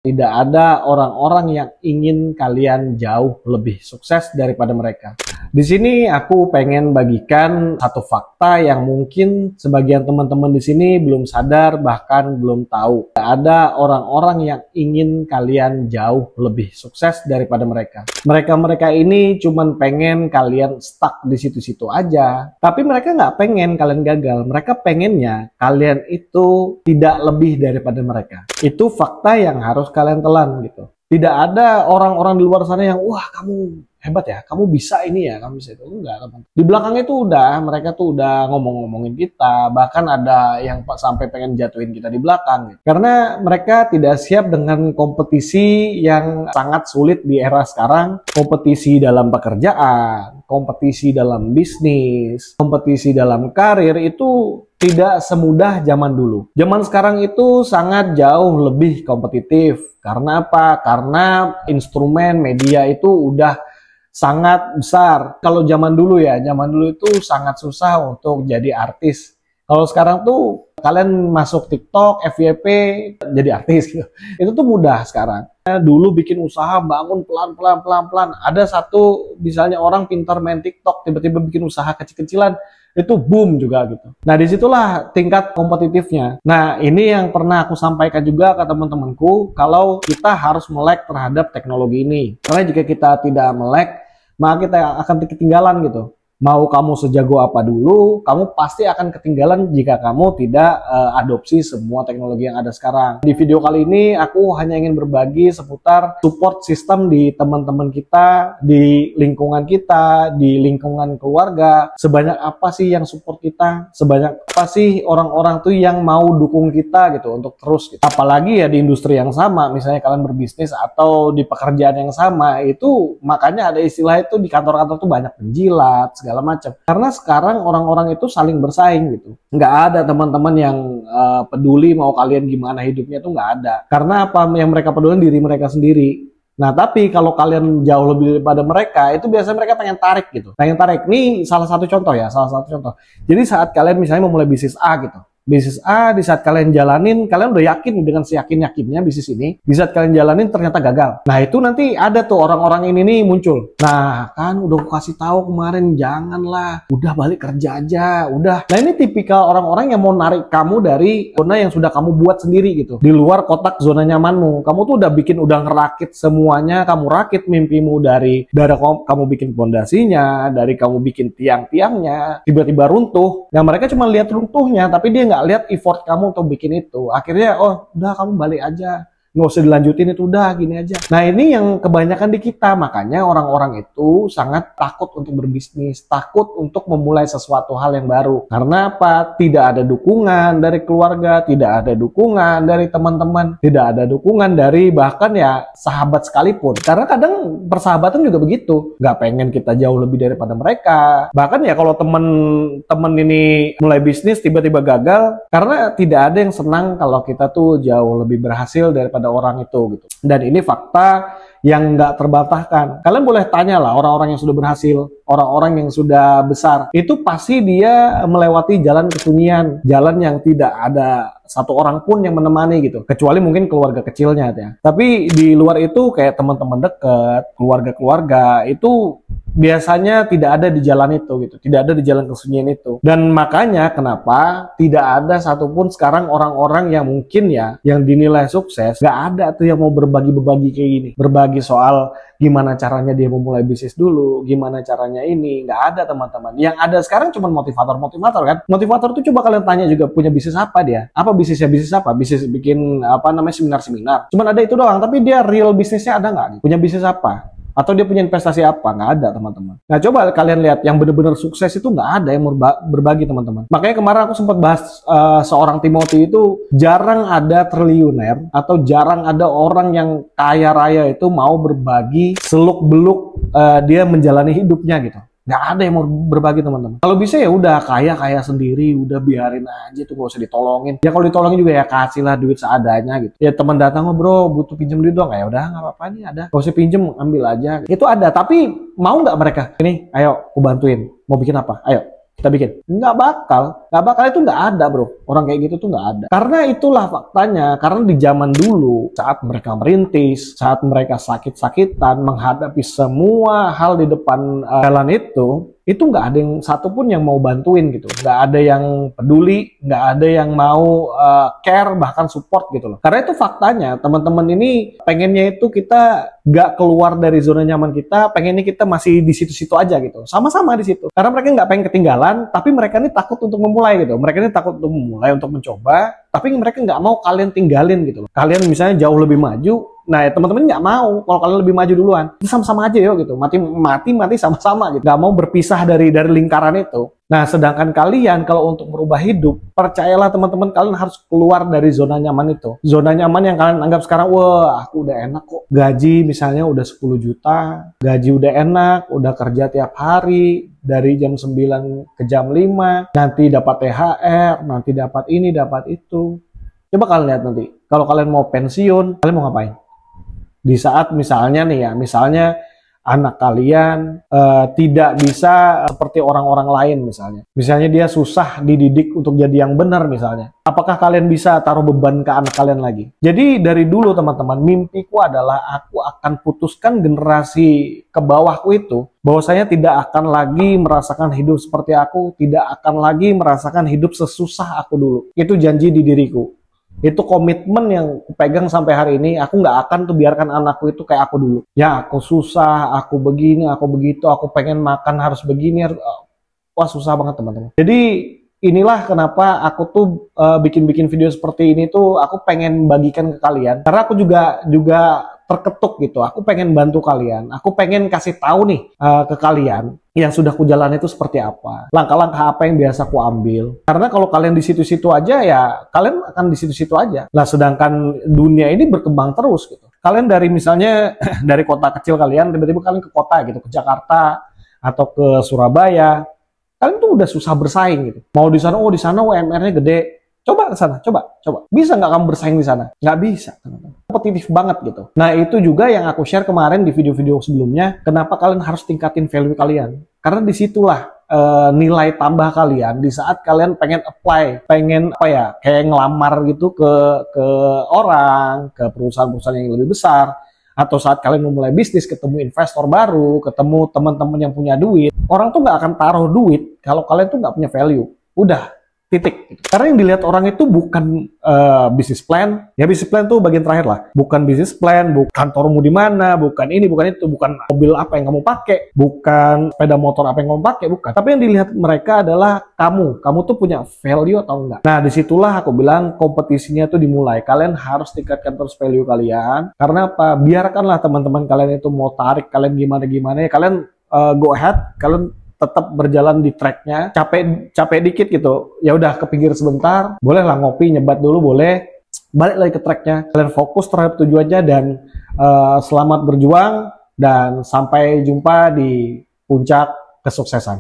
Tidak ada orang-orang yang ingin kalian jauh lebih sukses daripada mereka. Di sini aku pengen bagikan satu fakta yang mungkin sebagian teman-teman di sini belum sadar, bahkan belum tahu. Tidak ada orang-orang yang ingin kalian jauh lebih sukses daripada mereka. Mereka ini cuman pengen kalian stuck di situ-situ aja. Tapi mereka nggak pengen kalian gagal. Mereka pengennya kalian itu tidak lebih daripada mereka. Itu fakta yang harus kalian telan gitu. Tidak ada orang-orang di luar sana yang wah kamu hebat ya, kamu bisa ini ya, kamu bisa itu. Enggak, teman. Di belakang itu mereka tuh udah ngomong-ngomongin kita, bahkan ada yang sampai pengen jatuhin kita di belakang gitu. Karena mereka tidak siap dengan kompetisi yang sangat sulit di era sekarang. Kompetisi dalam pekerjaan, kompetisi dalam bisnis, kompetisi dalam karir itu tidak semudah zaman dulu. Zaman sekarang itu sangat jauh lebih kompetitif. Karena apa? Karena instrumen media itu udah sangat besar. Kalau zaman dulu itu sangat susah untuk jadi artis. Kalau sekarang tuh kalian masuk TikTok, FYP, jadi artis gitu. Itu tuh mudah sekarang. Dulu bikin usaha, bangun pelan-pelan. Ada satu misalnya orang pintar main TikTok, tiba-tiba bikin usaha kecil-kecilan, itu boom juga gitu. Nah disitulah tingkat kompetitifnya. Nah ini yang pernah aku sampaikan juga ke teman-temanku, kalau kita harus melek terhadap teknologi ini. Karena jika kita tidak melek, maka kita akan ketinggalan gitu. Mau kamu sejago apa dulu, kamu pasti akan ketinggalan jika kamu tidak adopsi semua teknologi yang ada sekarang. Di video kali ini aku hanya ingin berbagi seputar support system di teman-teman kita, di lingkungan kita, di lingkungan keluarga. Sebanyak apa sih yang support kita? Sebanyak apa sih orang-orang tuh yang mau dukung kita gitu untuk terus gitu. Apalagi ya di industri yang sama, misalnya kalian berbisnis atau di pekerjaan yang sama, itu makanya ada istilah itu di kantor-kantor tuh banyak penjilat, segala macam. Karena sekarang orang-orang itu saling bersaing gitu. Nggak ada teman-teman yang peduli mau kalian gimana hidupnya, itu nggak ada. Karena apa? Yang mereka peduli diri mereka sendiri. Nah, tapi kalau kalian jauh lebih daripada mereka, itu biasanya mereka pengen tarik gitu. Pengen tarik. Ini salah satu contoh ya, salah satu contoh. Jadi saat kalian misalnya memulai bisnis A gitu. Bisnis A, di saat kalian jalanin, kalian udah yakin dengan seyakin-yakinnya bisnis ini. Di saat kalian jalanin ternyata gagal. Nah itu nanti ada tuh orang-orang ini nih muncul. Nah kan udah aku kasih tahu kemarin, janganlah, udah balik kerja aja, udah. Nah ini tipikal orang-orang yang mau narik kamu dari zona yang sudah kamu buat sendiri gitu. Di luar kotak zona nyamanmu. Kamu tuh udah ngerakit semuanya, kamu rakit mimpimu dari kamu bikin fondasinya, dari kamu bikin tiang-tiangnya, tiba-tiba runtuh. Nah mereka cuma lihat runtuhnya, tapi dia nggak lihat effort kamu untuk bikin itu. Akhirnya udah kamu balik aja, nggak usah dilanjutin itu, udah gini aja. Nah ini yang kebanyakan di kita, makanya orang-orang itu sangat takut untuk berbisnis, takut untuk memulai sesuatu hal yang baru. Karena apa? Tidak ada dukungan dari keluarga, tidak ada dukungan dari teman-teman, tidak ada dukungan dari bahkan ya sahabat sekalipun. Karena kadang persahabatan juga begitu, nggak pengen kita jauh lebih daripada mereka. Bahkan ya kalau temen ini mulai bisnis tiba-tiba gagal, karena tidak ada yang senang kalau kita tuh jauh lebih berhasil daripada orang itu gitu. Dan ini fakta yang nggak terbantahkan. Kalian boleh tanya lah orang-orang yang sudah berhasil, orang-orang yang sudah besar, itu pasti dia melewati jalan kesunyian, jalan yang tidak ada satu orang pun yang menemani gitu, kecuali mungkin keluarga kecilnya ya. Tapi di luar itu kayak teman-teman dekat, keluarga-keluarga itu biasanya tidak ada di jalan itu gitu, tidak ada di jalan kesunyian itu. Dan makanya kenapa tidak ada satupun sekarang orang-orang yang mungkin ya yang dinilai sukses, nggak ada tuh yang mau berbagi kayak gini, berbagi soal gimana caranya dia memulai bisnis dulu, gimana caranya ini, nggak ada teman-teman. Yang ada sekarang cuma motivator kan. Motivator tuh coba kalian tanya juga, punya bisnis apa dia? Apa bisnisnya? Bisnis apa? Bisnis bikin apa namanya seminar-seminar. Cuman ada itu doang, tapi dia real bisnisnya ada nggak? Punya bisnis apa? Atau dia punya investasi apa? Nggak ada teman-teman. Nah coba kalian lihat yang benar-benar sukses itu nggak ada yang berbagi teman-teman. Makanya kemarin aku sempat bahas seorang Timothy itu jarang ada triliuner atau jarang ada orang yang kaya raya itu mau berbagi seluk-beluk dia menjalani hidupnya gitu. Nggak ada yang mau berbagi teman-teman. Kalau bisa ya udah kaya sendiri, udah biarin aja tuh, gak usah ditolongin. Ya kalau ditolongin juga ya kasihlah duit seadanya gitu. Ya teman datang, bro butuh pinjem duit dong, ya udah nggak apa-apa nih ada. Gak usah pinjem, ambil aja. Itu ada. Tapi mau nggak mereka? Ini, ayo aku bantuin. Mau bikin apa? Ayo. kita bikin. Nggak bakal. Nggak bakal, itu nggak ada bro. Orang kayak gitu tuh nggak ada. Karena itulah faktanya. Karena di zaman dulu, saat mereka merintis, saat mereka sakit-sakitan, menghadapi semua hal di depan jalan itu nggak ada yang satupun yang mau bantuin gitu. Nggak ada yang peduli, nggak ada yang mau care, bahkan support gitu loh. Karena itu faktanya, teman-teman ini pengennya itu kita nggak keluar dari zona nyaman kita, pengennya kita masih di situ-situ aja gitu. Sama-sama di situ. Karena mereka nggak pengen ketinggalan, tapi mereka ini takut untuk memulai gitu. Mereka ini takut untuk memulai, untuk mencoba, tapi mereka nggak mau kalian tinggalin gitu loh. Kalian misalnya jauh lebih maju, nah ya teman-teman nggak mau kalau kalian lebih maju duluan. Sama-sama aja yuk gitu. Mati sama-sama gitu. Nggak mau berpisah dari lingkaran itu. Nah, sedangkan kalian kalau untuk merubah hidup, percayalah teman-teman, kalian harus keluar dari zona nyaman itu. Zona nyaman yang kalian anggap sekarang, wah aku udah enak kok. Gaji misalnya udah 10 juta, gaji udah enak, udah kerja tiap hari, dari jam 9 ke jam 5, nanti dapat THR, nanti dapat ini, dapat itu. Coba kalian lihat nanti, kalau kalian mau pensiun, kalian mau ngapain? Di saat misalnya nih ya, misalnya anak kalian tidak bisa seperti orang-orang lain misalnya. Misalnya dia susah dididik untuk jadi yang benar misalnya. Apakah kalian bisa taruh beban ke anak kalian lagi? Jadi dari dulu teman-teman, mimpiku adalah aku akan putuskan generasi ke bawahku itu, bahwasanya tidak akan lagi merasakan hidup seperti aku, tidak akan lagi merasakan hidup sesusah aku dulu. Itu janji di diriku. Itu komitmen yang aku pegang sampai hari ini. Aku nggak akan tuh biarkan anakku itu kayak aku dulu. Ya aku susah, aku begini, aku begitu, aku pengen makan harus begini. Wah susah banget teman-teman. Jadi inilah kenapa aku tuh bikin-bikin video seperti ini tuh aku pengen bagikan ke kalian. Karena aku juga terketuk gitu. Aku pengen bantu kalian. Aku pengen kasih tahu nih ke kalian yang sudah ku jalan itu seperti apa. Langkah-langkah apa yang biasa ku ambil. Karena kalau kalian di situ-situ aja ya kalian akan di situ-situ aja. Nah, sedangkan dunia ini berkembang terus gitu. Kalian dari misalnya dari kota kecil kalian tiba-tiba kalian ke kota gitu, ke Jakarta atau ke Surabaya. Kalian tuh udah susah bersaing gitu. Mau di sana, oh di sana UMR-nya gede. Coba ke sana, coba. Bisa nggak kamu bersaing di sana? Nggak bisa, teman-teman. Kompetitif banget gitu. Nah, itu juga yang aku share kemarin di video-video sebelumnya. Kenapa kalian harus tingkatin value kalian? Karena disitulah nilai tambah kalian di saat kalian pengen apply, pengen apa ya, kayak ngelamar gitu ke orang, ke perusahaan-perusahaan yang lebih besar. Atau saat kalian memulai bisnis, ketemu investor baru, ketemu teman-teman yang punya duit. Orang tuh nggak akan taruh duit kalau kalian tuh nggak punya value. Udah. Titik. Karena yang dilihat orang itu bukan bisnis plan. Ya bisnis plan tuh bagian terakhir lah. Bukan bisnis plan, bukan kantormu di mana, bukan ini, bukan itu, bukan mobil apa yang kamu pakai, bukan sepeda motor apa yang kamu pakai, bukan. Tapi yang dilihat mereka adalah kamu. Kamu tuh punya value atau enggak. Nah, disitulah aku bilang kompetisinya tuh dimulai. Kalian harus tingkatkan terus value kalian. Karena apa? Biarkanlah teman-teman kalian itu mau tarik kalian gimana-gimana ya. Kalian go ahead, kalian tetap berjalan di tracknya, capek dikit gitu, ya udah ke pinggir sebentar, bolehlah ngopi, nyebat dulu boleh, balik lagi ke tracknya, kalian fokus terhadap tujuannya dan selamat berjuang dan sampai jumpa di puncak kesuksesan.